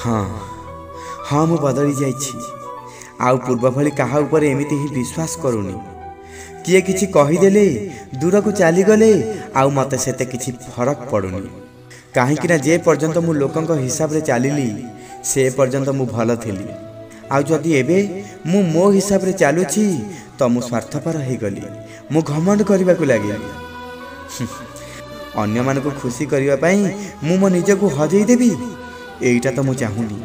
हाँ हाँ मु बदली जाइछि आउ पूर्व भली काहा ऊपर एमिति ही विश्वास करूनी। किए किछि कहीदेले दूर को चलीगले आउ मते सेते किछि फरक पड़ुनी। कहीं ना जे पर्यंत मु लोकंक हिसाब रे चलिली से पर्यंत मु भल थिली। आउ जदि एबे मु मो हिसाब रे चलुछि तो मु स्वार्थपर हो गली। मु घमंड करने को लगे अन्य मान को खुशी करने पाई मु मो निज को हजई देवी एटा तो मु चाहूनी।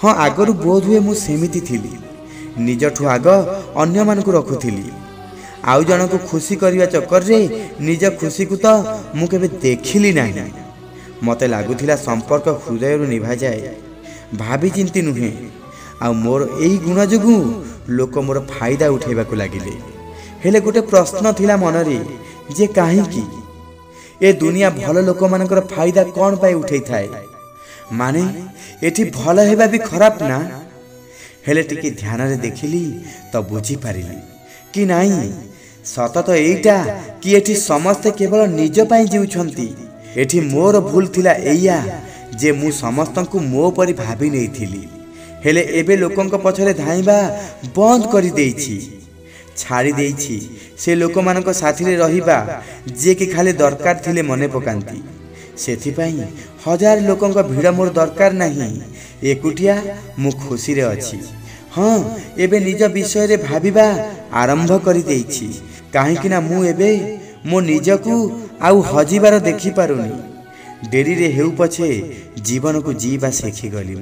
हाँ आगरू बोध हुए मु सेमिति थिली निजठू आग अन्य मान को रखुथिली। आउ जन को खुशी करने चक्कर रे निज खुशी को तो मु केबे देखिली नहीं। मते लागुथिला संपर्क हृदय निभा जाए भाभी चिंती नुहे। आ मोर एही गुण जोगु लोक मोर फायदा उठेबा को लागिले। हेले गोटे प्रश्न थिला मनरे जे काहे की ए दुनिया भल लोक मानकर फायदा कौन पाई उठे थाए। माने एठी भल हेबा भी खराब ना। हेले टिके ध्यान रे देखिली तो बुझी पारिली कि नहीं सत तो एइटा कि एठी समस्ते केवल निज पाई जीउछंती। एठी मोर भूल थिला एया जे मु समस्तंकु मो परि भाबी नै थिली। हेले एबे लोकंक पछरे धाइबा बंद करि देइछि छाड़ी देइछि। से लोक मानक साथी रे रहिबा जे कि खाली दरकार थिले मने पकांती। सेथि पई हजार लोकंक भीड़ मोर दरकार नहीं। एकुटिया मु खुशी रे अछि। हाँ एबे निज विषय रे भाबिबा आरंभ करि देइछि। काहे कि ना मु एबे मो निजकू आउ हजिबार देखि पारुनी। डेरी रे हेउ पछे जीवन को जीवा सेखि गली।